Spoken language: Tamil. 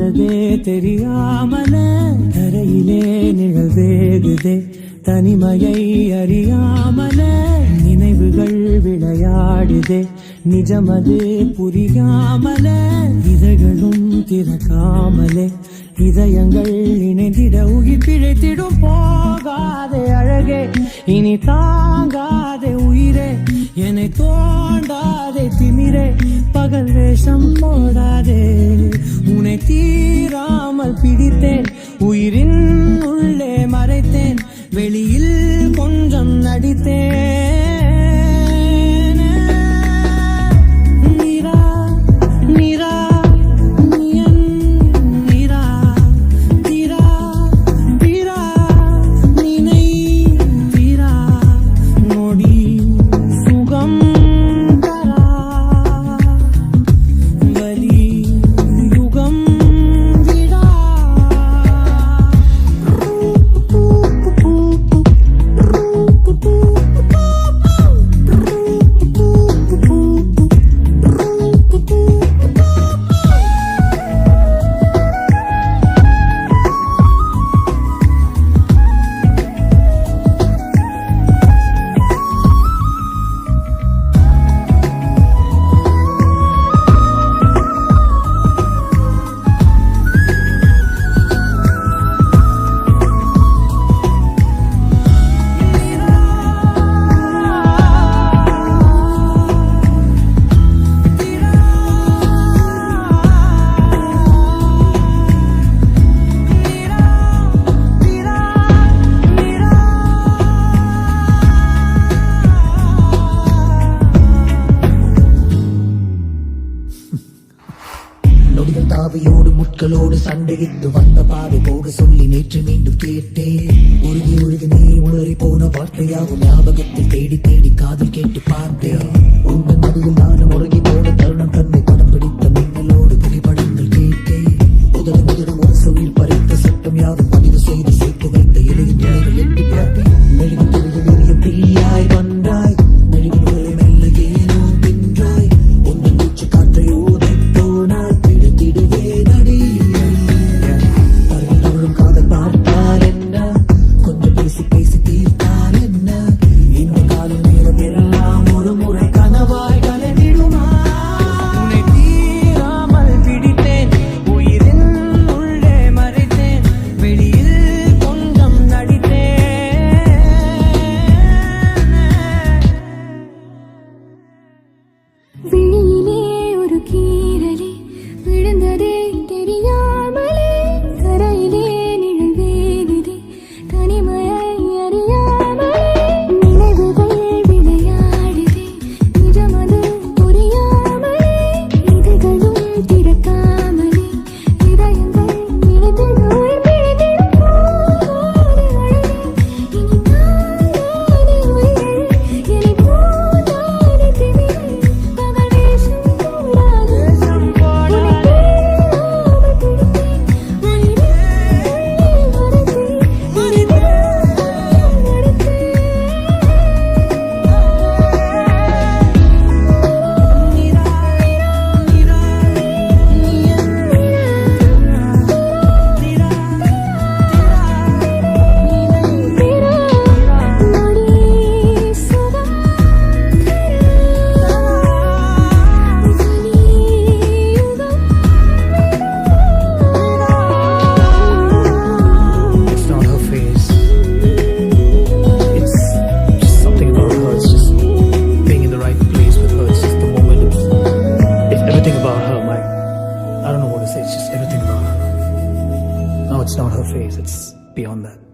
நடந்ததே தெரியாமல தரையிலே நிழல் வேகுதே தனிமையை அறியாமல நினைவுகள் விளையாடுதே நிஜமது புரியாமல இதழ்களும் திறக்காமலே இதயங்கள் இணைந்திட உயிர் பிழைத்திடும் போகாதே அழகே இனி தாங்காதே உயிரே என்னை தோண்டாதே திமிரே பகல் வேஷம் போடாதே உன்னை தீராமல் பிடித்தேன் உயிரின் உள்ளே மறைத்தேன் வெளியில் கொஞ்சம் நடித்தேன் தாவியோடு முட்களோடு சண்டையிட்டு வந்த பாதை போக சொல்லி நேற்று மீண்டும் கேட்டேன் உருகி உருகி நீ உளறி போன வார்த்தையாகும் ஞாபகத்தில் தேடி தேடி காதல் கேட்டு பார்த்தேன் உங்கள் நதியில் நானும் உருகி போன தருணம் தன்னை படம் பிடித்த மின்னலோடு புகைப்படங்கள் கேட்டேன் முதல் முதலும் ஒரு சொல்லில் பறித்த சட்டம் யாரும் பதிவு செய்து சேர்த்து வைத்த எளிய நிலைகள் எட்டி பார்த்தேன் மெழுகு திரையில் எரிய தீயாய் வந்தாய் மெழுகு நிலை மெல்ல ஏனோ தின்றாய் உங்கள் மூச்சு காற்றை ஊதி போனாய் விழியிலே ஒரு கீறலே விழுந்ததே தெரியாமலே கரையிலே நிழல் வேகுதே தனிமையை அறியாமலே நினைவுகள் விளையாடுதே நிஜமது புரியாமலே இதழ்களும் திறக்காமலே இதயங்கள் நினைத்திடும் பிழைத்திடும் போகாதே அழகே இனி தாங்காதே உயிரே என்னை போதாதே திமிரே I don't know what to say, it's just everything about her. No, it's not her face, it's beyond that.